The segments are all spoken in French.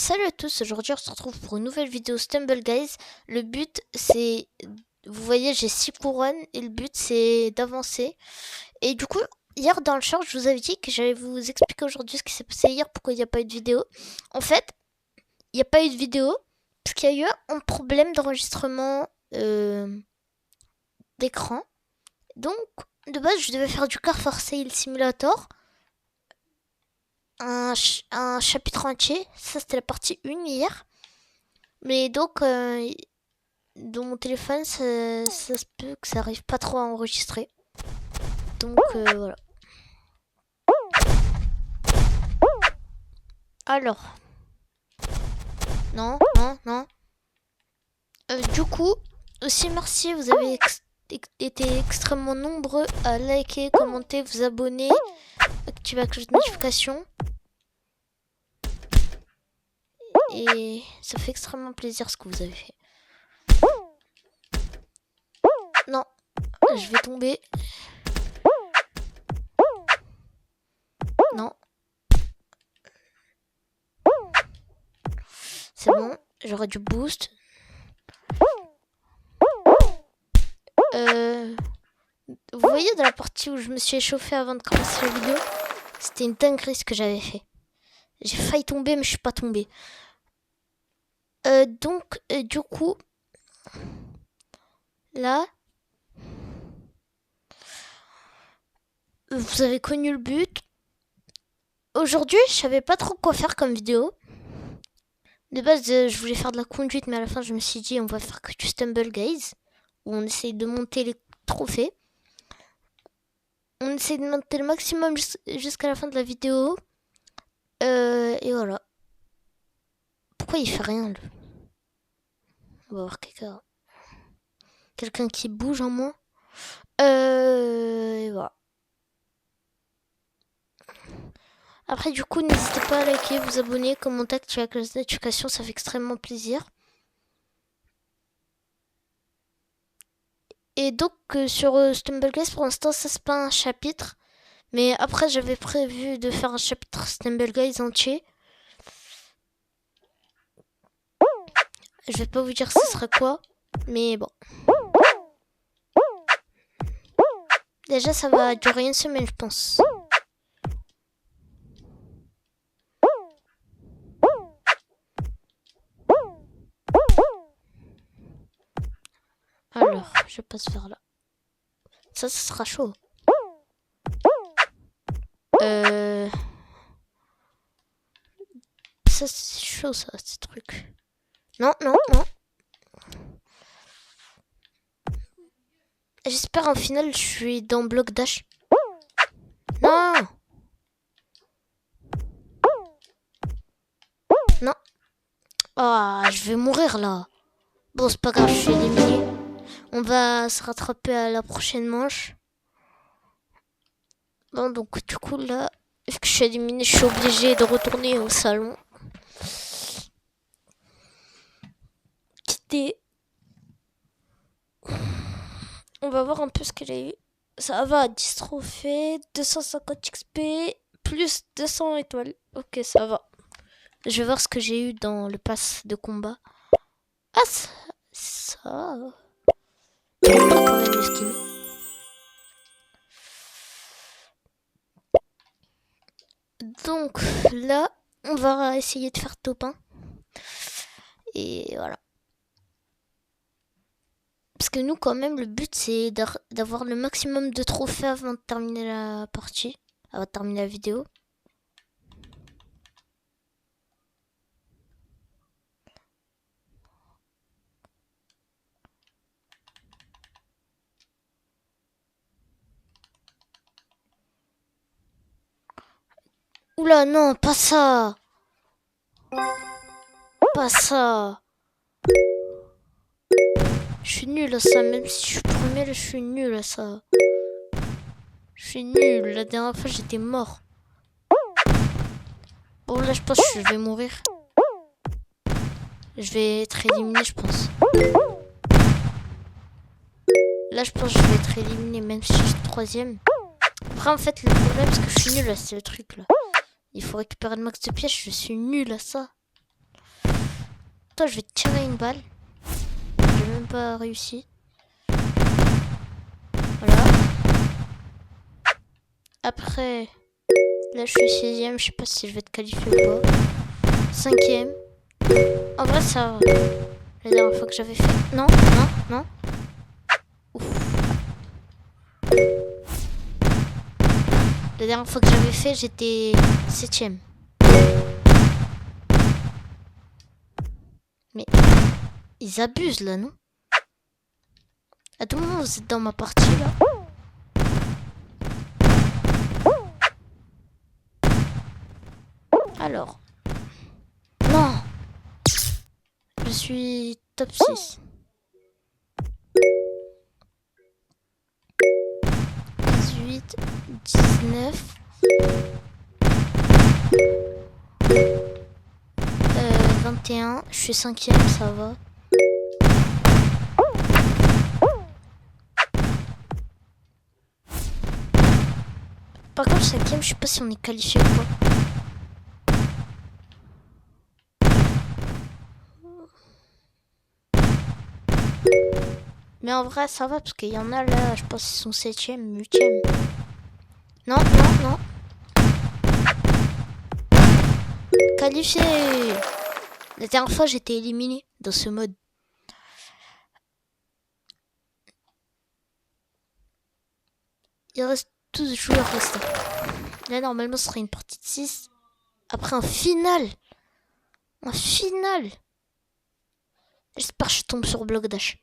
Salut à tous, aujourd'hui on se retrouve pour une nouvelle vidéo Stumble Guys. Le but c'est, vous voyez j'ai 6 couronnes et le but c'est d'avancer. Et du coup, hier dans le short je vous avais dit que j'allais vous expliquer aujourd'hui ce qui s'est passé hier, pourquoi il n'y a pas eu de vidéo. En fait, il n'y a pas eu de vidéo parce qu'il y a eu un problème d'enregistrement d'écran. Donc de base je devais faire du Car for Sale Simulator. Un chapitre entier, ça c'était la partie 1 hier. Mais donc, dans mon téléphone, ça se peut que ça arrive pas trop à enregistrer. Donc, voilà. Alors. Non. Du coup, aussi merci, vous avez été extrêmement nombreux à liker, commenter, vous abonner, activer la cloche de notification. Et ça fait extrêmement plaisir ce que vous avez fait. Non, je vais tomber. Non. C'est bon, j'aurai du boost. Vous voyez dans la partie où je me suis échauffé avant de commencer la vidéo, c'était une dinguerie ce que j'avais fait. J'ai failli tomber mais je suis pas tombé. Donc du coup, là, vous avez connu le but. Aujourd'hui, je savais pas trop quoi faire comme vidéo. De base, je voulais faire de la conduite, mais à la fin, je me suis dit, on va faire que du Stumble Guys, où on essaye de monter les trophées. On essaye de monter le maximum jusqu'à la fin de la vidéo. Et voilà. Pourquoi il fait rien, lui? On va voir quelqu'un qui bouge en moins. Et voilà. Après, du coup, n'hésitez pas à liker, vous abonner, commenter, activer la cloche de notification, ça fait extrêmement plaisir. Et donc, sur Stumble Guys, pour l'instant, ça c'est pas un chapitre. Mais après, j'avais prévu de faire un chapitre Stumble Guys entier. Je vais pas vous dire ce serait quoi, mais bon. Déjà, ça va durer une semaine, je pense. Alors, je passe vers là. Ça sera chaud. Ça, c'est chaud, ça, ces trucs. Non. J'espère en final, je suis dans bloc dash. Non. Ah, je vais mourir là. Bon, c'est pas grave, je suis éliminé. On va se rattraper à la prochaine manche. Bon, donc du coup là, vu que je suis éliminé, je suis obligé de retourner au salon. Quitter. On va voir un peu ce qu'elle a eu. Ça va, 10 trophées, 250 XP, plus 200 étoiles. Ok, ça va. Je vais voir ce que j'ai eu dans le pass de combat. Ah, ça... J'aime pas quand même le skin. Donc là, on va essayer de faire top 1. Et voilà. Parce que nous, quand même, le but, c'est d'avoir le maximum de trophées avant de terminer la partie. Avant de terminer la vidéo. Oula, non, pas ça. Pas ça. Je suis nul à ça, même si je suis premier, là, je suis nul à ça. Je suis nul. La dernière fois, j'étais mort. Bon, là, je pense que je vais mourir. Je vais être éliminé, je pense. Là, je pense que je vais être éliminé, même si je suis troisième. Après, en fait, le problème, c'est que je suis nul à ce truc-là. Il faut récupérer le max de pièges, je suis nul à ça. toi, je vais te tirer une balle. J'ai même pas réussi. Voilà. Après, là, je suis 6ème. Je sais pas si je vais te qualifier ou pas. 5ème. En vrai, ça va. La dernière fois que j'avais fait... Non, non, non. Ouf. La dernière fois que j'avais fait, j'étais 7ème. Mais ils abusent là, non? À tout moment, vous êtes dans ma partie là. Alors. Non! Je suis top 6. 18, 19. 21. Je suis 5ème, ça va. Par contre, 5ème, je sais pas si on est qualifié ou pas. Mais en vrai, ça va parce qu'il y en a là, je pense qu'ils sont 7ème, 8ème. Non, non, non. Qualifié! La dernière fois, j'étais éliminé dans ce mode. Il reste 12 joueurs restants. Là, normalement, ce serait une partie de 6. Après un final. Un final. J'espère que je tombe sur bloc dash.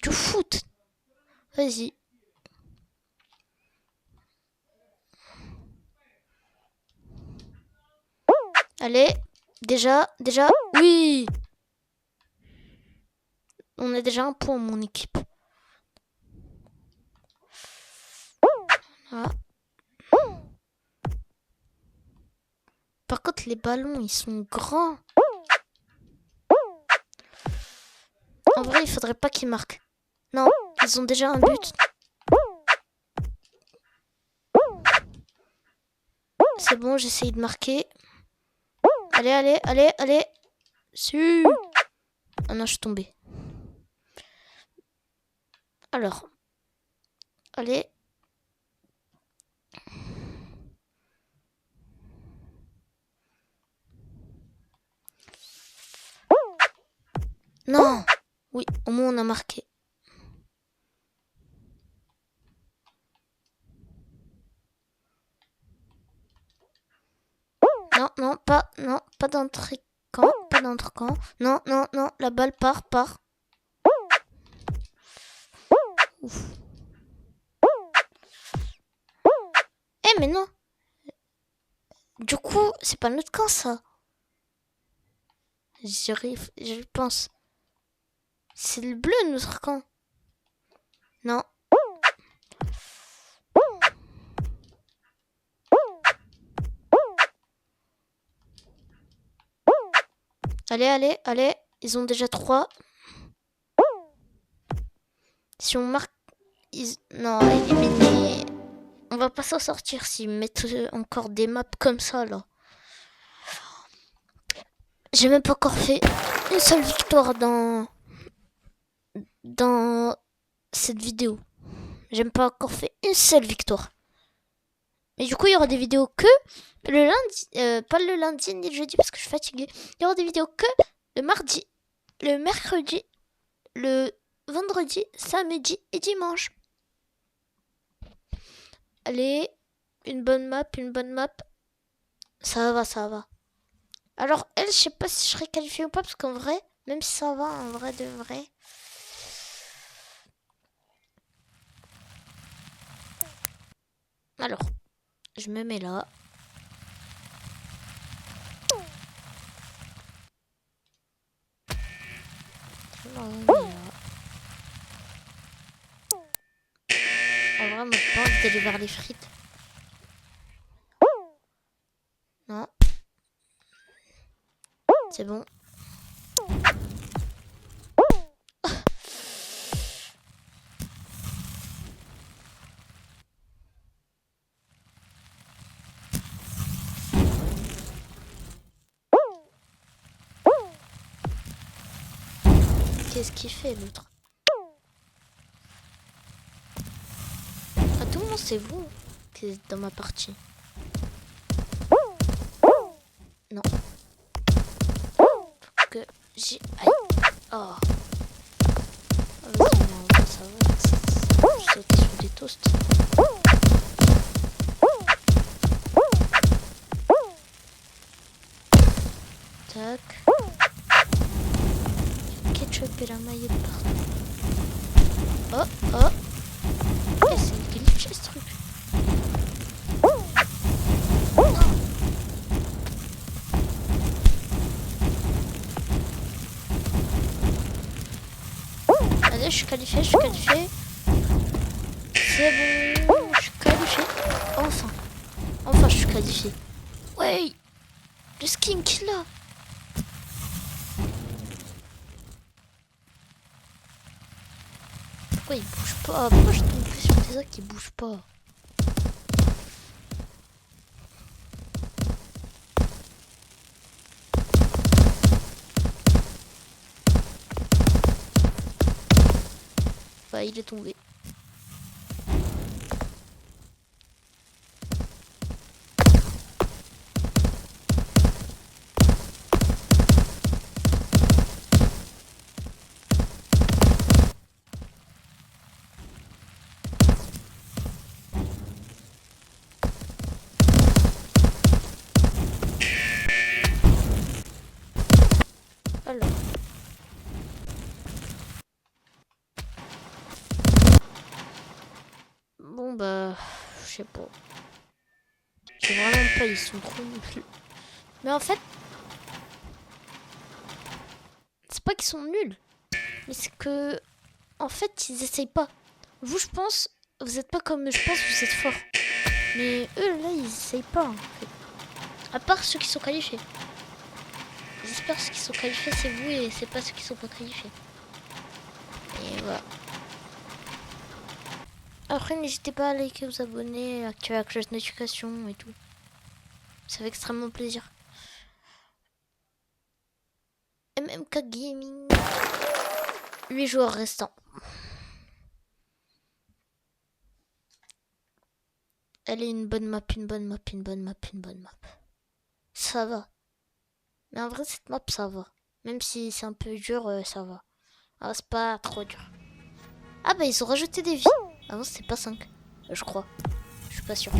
Du foot. Vas-y. Allez. Déjà. Oui. On a déjà un point, mon équipe. Voilà. Par contre, les ballons, ils sont grands. En vrai, il faudrait pas qu'ils marquent. Non, ils ont déjà un but. C'est bon, j'essaye de marquer. Allez. Si. Ah non, je suis tombée. Alors. Allez. Non. Oui, au moins on a marqué. Non, pas d'entre-camp, pas d'entre-camp. Non, la balle part. Ouf. Mais non. Du coup, c'est pas notre camp, ça. Je pense. C'est le bleu, notre camp. Non. Allez. Ils ont déjà 3. Si on marque... Non, éliminé. On va pas s'en sortir s'ils mettent encore des maps comme ça, là. J'ai même pas encore fait une seule victoire dans cette vidéo. J'ai même pas encore fait une seule victoire. Mais du coup, il y aura des vidéos que le lundi, pas le lundi ni le jeudi parce que je suis fatiguée. Il y aura des vidéos que le mardi, le mercredi, le vendredi, samedi et dimanche. Allez, une bonne map. Ça va. Alors, elle, je sais pas si je serai qualifiée ou pas parce qu'en vrai, même si ça va, en vrai de vrai. Alors, je me mets là. En vrai, moi, je pense d'aller vers les frites. Non. C'est bon. qu'est-ce qu'il fait l'autre? À tout moment, c'est vous qui êtes dans ma partie. Non. Faut que j'y aille. Oh. Vas-y, mais ça va. Je saute sur des toasts. Tac. Ketchup et la maillot partout. Oh, oh. Eh, c'est glitché ce truc. Allez, je suis qualifié, C'est bon, je suis qualifié. Enfin, je suis qualifié. Ouais, le skin qu'il a. Pourquoi il bouge pas? Pourquoi je tombe plus sur des autres qui bougent pas? Bah, il est tombé. Alors. Bon bah, je sais pas. C'est vraiment pas, ils sont trop nuls. Mais en fait, c'est pas qu'ils sont nuls, mais c'est que, en fait, ils essayent pas. Vous, je pense, vous êtes pas comme je pense, vous êtes forts. Mais eux, là, ils essayent pas, en fait. À part ceux qui sont qualifiés. J'espère que ceux qui sont qualifiés, c'est vous et c'est pas ceux qui sont pas qualifiés. Et voilà. Après, n'hésitez pas à liker, vous abonner, activer la cloche de notification et tout. Ça fait extrêmement plaisir. MMK Gaming. 8 joueurs restants. Elle est une bonne map. Ça va. Mais en vrai, cette map, ça va. Même si c'est un peu dur, ça va. Ah, c'est pas trop dur. Ah bah, ils ont rajouté des vies. Avant, c'était pas 5. Je crois. Je suis pas sûr.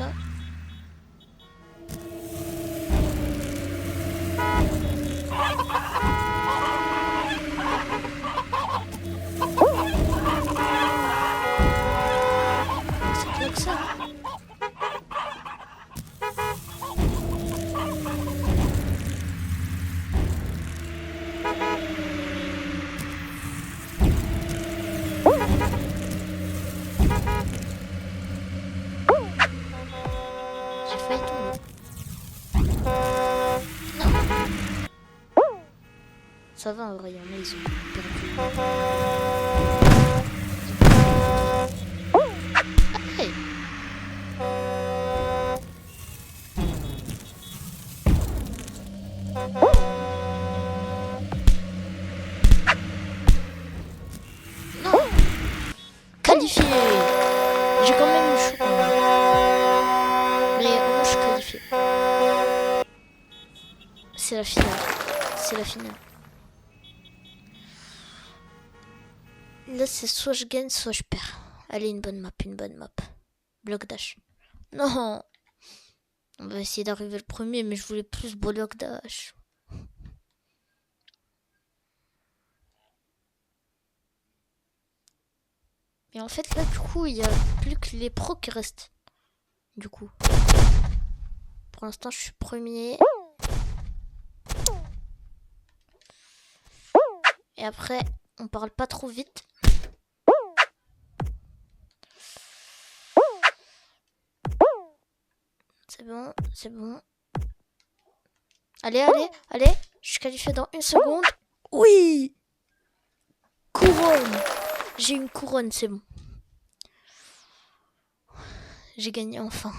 Là. C'est pas que ça. J'ai failli tomber. Ça va en vrai, il y en a, ils ont perdu. Hey. Non. Qualifié. J'ai quand même eu chaud. Mais au moins je suis qualifié. C'est la finale. Là, c'est soit je gagne, soit je perds. Allez, une bonne map. Bloc dash. Non. On va essayer d'arriver le premier, mais je voulais plus bloc dash. Et en fait, là, du coup, il n'y a plus que les pros qui restent. Du coup. Pour l'instant, je suis premier. Et Et après, on parle pas trop vite. C'est bon, c'est bon. Allez, allez, allez. Je suis qualifié dans 1 seconde. Oui! Couronne! J'ai une couronne, c'est bon. J'ai gagné enfin.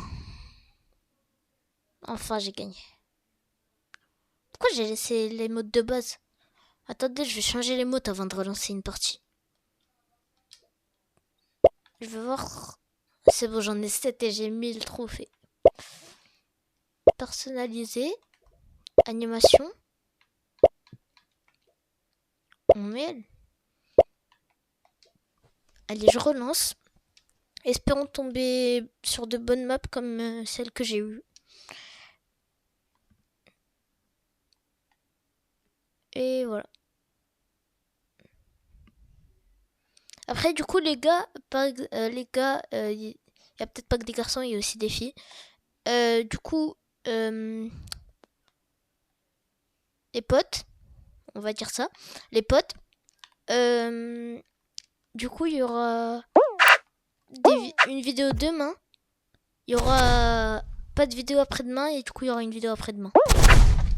Enfin, j'ai gagné. Pourquoi j'ai laissé les modes de base? Attendez, je vais changer les modes avant de relancer une partie. Je vais voir. C'est bon, j'en ai 7 et j'ai 1000 trophées. Personnaliser. Animation. On met. Allez, je relance. Espérons tomber sur de bonnes maps comme celle que j'ai eues. Et voilà. Après, du coup, les gars, il y a peut-être pas que des garçons, il y a aussi des filles. Du coup, les potes, on va dire ça, les potes. Du coup, il y aura une vidéo demain. Il y aura pas de vidéo après-demain et du coup, il y aura une vidéo après-demain.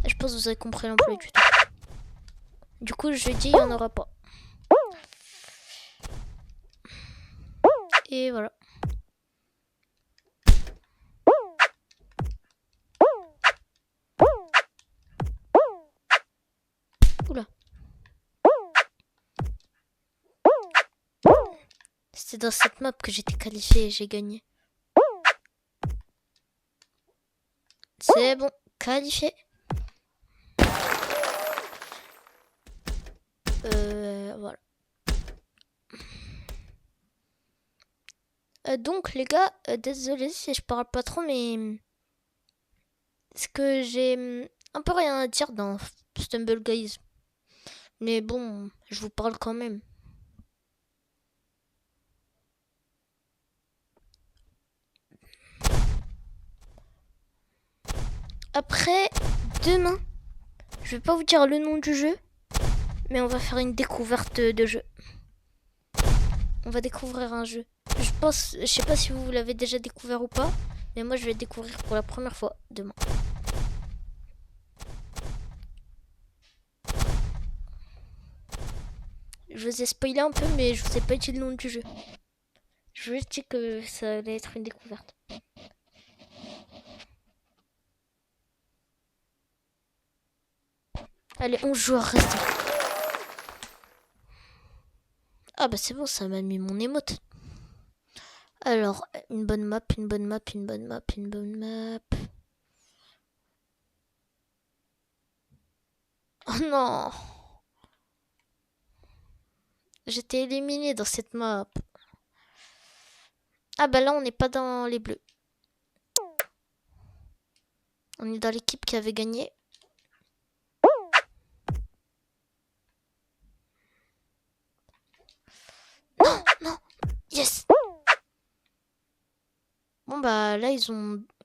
Je pense que vous avez compris l'emploi du temps. Du coup, jeudi, il n'y en aura pas. Et voilà. Oula. C'était dans cette map que j'étais qualifié et j'ai gagné. C'est bon, qualifié. Voilà. Donc les gars, désolé si je parle pas trop, mais c'est que j'ai un peu rien à dire dans Stumble Guys. Mais bon, je vous parle quand même. Après, demain, je vais pas vous dire le nom du jeu, mais on va faire une découverte de jeu. On va découvrir un jeu. Je sais pas si vous l'avez déjà découvert ou pas, mais moi je vais le découvrir pour la première fois demain. Je vous ai spoilé un peu, mais je vous ai pas dit le nom du jeu. Je vous ai dit que ça allait être une découverte. Allez, 11 joueurs restants. Ah bah c'est bon, ça m'a mis mon émote. Alors, une bonne map, une bonne map, une bonne map, une bonne map. Oh non! J'étais éliminé dans cette map. Ah bah là, on n'est pas dans les bleus. On est dans l'équipe qui avait gagné. Non, non, yes! Bon bah là,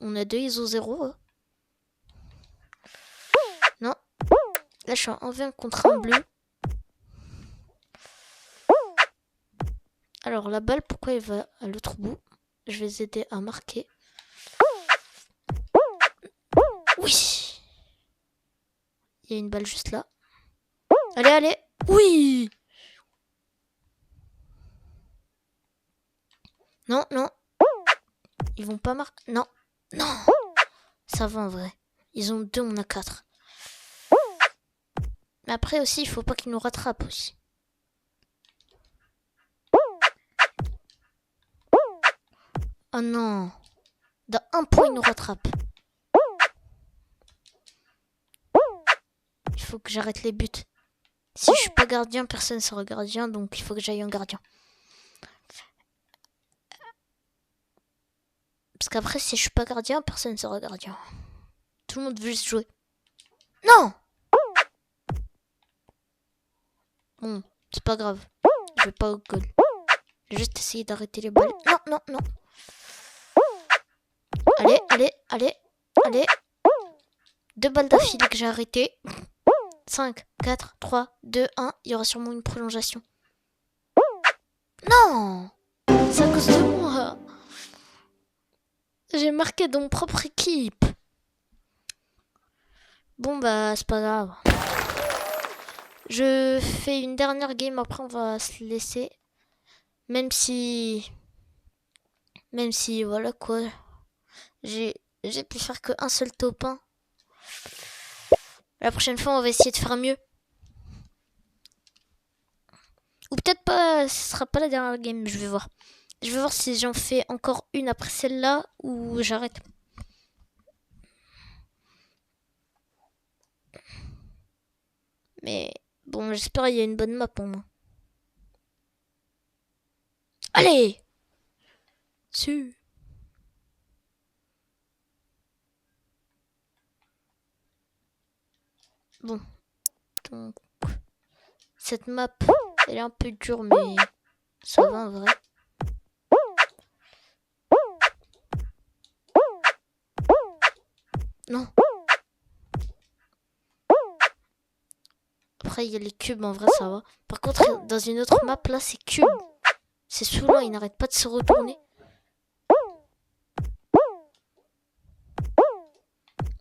on a 2, ils ont 0. Hein. Non. Là, je suis en 1v1 contre un bleu. Alors, la balle, pourquoi elle va à l'autre bout? Je vais les aider à marquer. Oui! Il y a une balle juste là. Allez, allez! Oui! Non, non. Ils vont pas marquer. Non, non! Ça va en vrai. Ils ont 2, on a 4. Mais après aussi, il faut pas qu'ils nous rattrapent aussi. Oh non! Dans 1 point, ils nous rattrapent. Il faut que j'arrête les buts. Si je suis pas gardien, personne ne sera gardien, donc il faut que j'aille en gardien. Parce qu'après, si je suis pas gardien, personne ne sera gardien. Tout le monde veut juste jouer. Non! Bon, c'est pas grave. Je vais pas au goal. Je vais juste essayer d'arrêter les balles. Non, non, non. Allez, allez, allez, allez. 2 balles d'affilée que j'ai arrêtées. 5, 4, 3, 2, 1. Il y aura sûrement une prolongation. Non! C'est à cause de moi. J'ai marqué dans mon propre équipe. Bon bah c'est pas grave. Je fais une dernière game, après on va se laisser. Même si voilà quoi. J'ai pu faire qu'un seul top 1. La prochaine fois on va essayer de faire mieux. Ou peut-être pas, ce sera pas la dernière game, je vais voir. Je vais voir si j'en fais encore une après celle-là ou j'arrête. Mais bon, j'espère qu'il y a une bonne map pour moi. Allez! Su. Bon. Donc, cette map, elle est un peu dure, mais ça va en vrai. Non. Après, il y a les cubes, en vrai, ça va. Par contre, dans une autre map, là, c'est cube. C'est saoulant, il n'arrête pas de se retourner.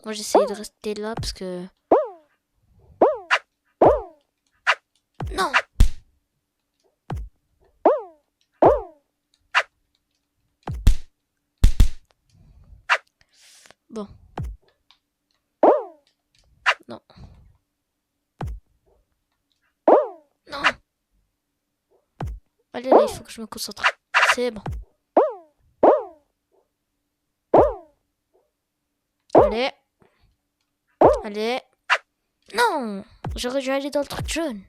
Moi, j'essaye de rester là parce que... Non! Bon. Non. Non! Allez, là, il faut que je me concentre. C'est bon. Allez. Allez. Non! J'aurais dû aller dans le truc jaune.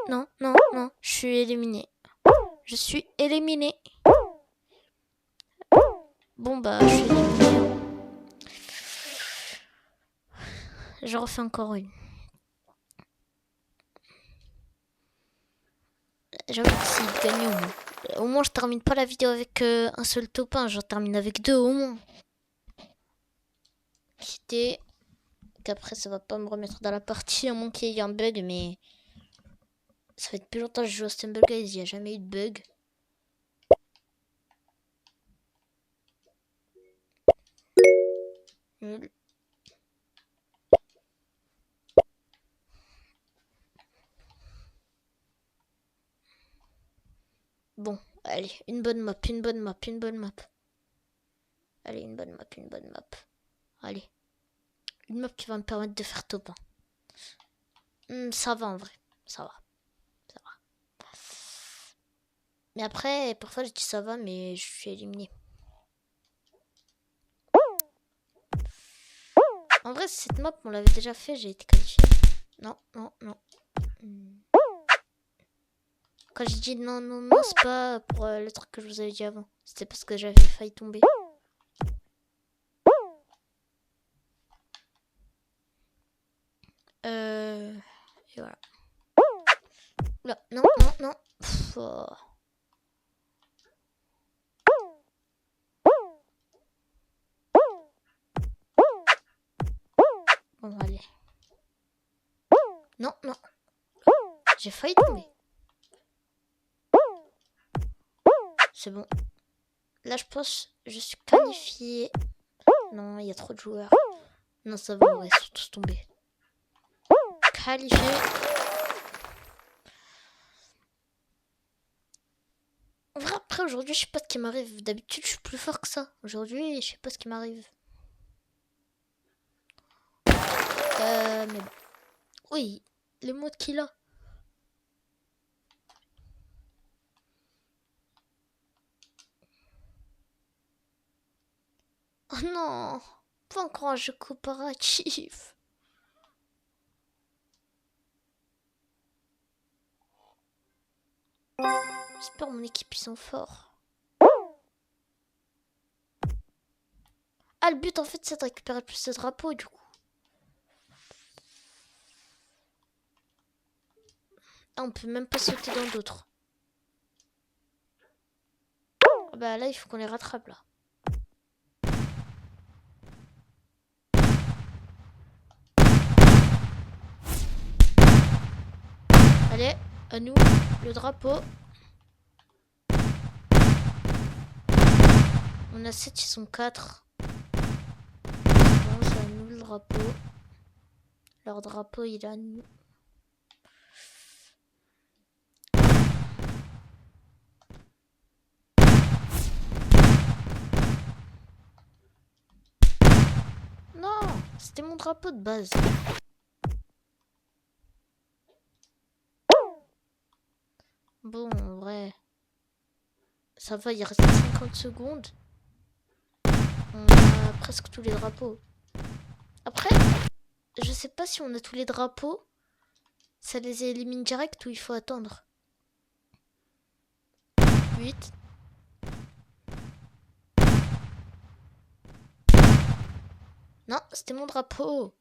Non, non, non. Je suis éliminé. Je suis éliminé. Bon, bah, je suis éliminé. Je refais encore une. J'avoue que s'il gagne au moins je termine pas la vidéo avec un seul top 1, j'en termine avec 2 au moins. Quitter. Qu'après ça va pas me remettre dans la partie, à moins qu'il y ait un bug, mais ça fait depuis longtemps que je joue à Stumble Guys, il n'y a jamais eu de bug. Nul. Bon, allez, une bonne map, une bonne map, une bonne map. Allez, une bonne map, une bonne map. Allez. Une map qui va me permettre de faire top 1. Ça va en vrai, ça va. Ça va. Mais après, parfois je dis ça va, mais je suis éliminé. En vrai, cette map, on l'avait déjà fait, j'ai été qualifié. Non, non, non. Quand j'ai dit non, non, non, c'est pas pour le truc que je vous avais dit avant. C'était parce que j'avais failli tomber. Et voilà. Là, non, non, non. Pff, oh. Bon, allez. Non, non. J'ai failli tomber. C'est bon. Là, je pense je suis qualifiée. Non, il y a trop de joueurs. Non, ça va, on va tous tomber. Qualifié. En vrai, après, aujourd'hui, je sais pas ce qui m'arrive. D'habitude, je suis plus fort que ça. Aujourd'hui, je sais pas ce qui m'arrive. Mais bon. Oui, le mode qu'il a. Oh non, pas encore un jeu coopératif. J'espère mon équipe ils sont forts. Ah, le but en fait c'est de récupérer plus de drapeaux du coup. Ah, on peut même pas sauter dans d'autres. Bah là il faut qu'on les rattrape là. Allez, à nous, le drapeau. On a 7, ils sont 4. Bon, c'est à nous le drapeau. Leur drapeau, il est à nous. Non, c'était mon drapeau de base. Bon, en vrai, ça va, il reste 50 secondes. On a presque tous les drapeaux. Après, je sais pas si on a tous les drapeaux. Ça les élimine direct ou il faut attendre. 8. Non, c'était mon drapeau.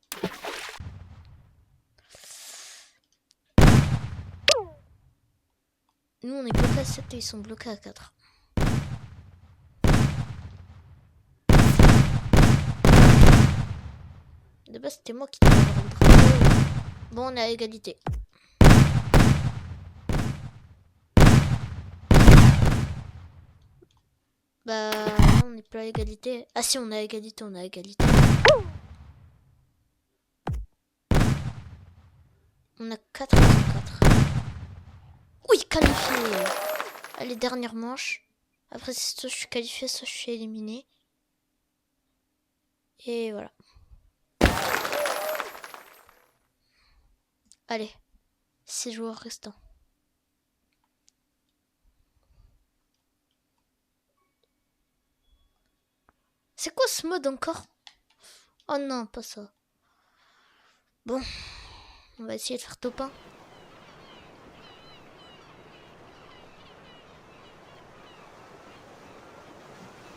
Nous, on est bloqués à 7 et ils sont bloqués à 4. De base, c'était moi qui devais avoir le drapeau. Bon, on est à égalité. Bah, non, on n'est plus à égalité. Ah si, on est à égalité, on est à égalité. On a 4 et 4. Oui, qualifié. Allez, dernière manche. Après, soit je suis qualifié, soit je suis éliminé. Et voilà. Allez, 6 joueurs restants. C'est quoi ce mode encore? Oh non, pas ça. Bon, on va essayer de faire top 1.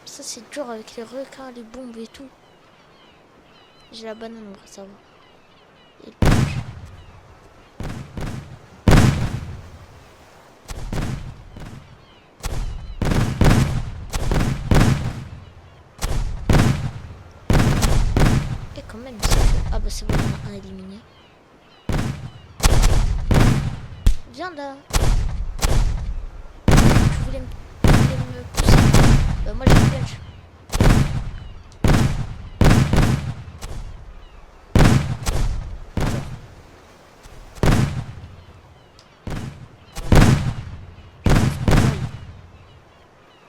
Ça c'est dur avec les requins, les bombes et tout. J'ai la banane, on va savoir. Et le punch. Et quand même, ah bah c'est bon, on a un éliminé. Viens là. Tu voulais me pousser. Bah moi j'ai le punch.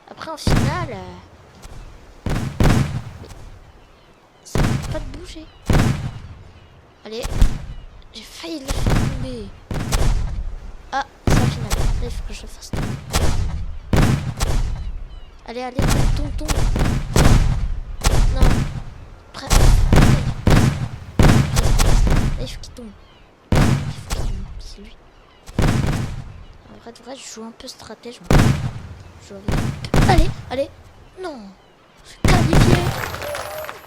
Après en finale, ça n'arrête pas de bouger. Allez, j'ai failli le faire tomber. Ah, c'est la finale. Là, il faut que je le fasse tomber. Allez, allez, tombe. Non. Prêt. Là, il faut qu'il tombe. C'est lui. En vrai, de vrai, je joue un peu stratège. Je joue avec... Allez. Non. Qualifié.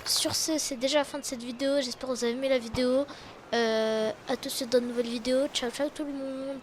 Sur ce, c'est déjà la fin de cette vidéo. J'espère que vous avez aimé la vidéo. À tous dans de nouvelles vidéos. Ciao tout le monde.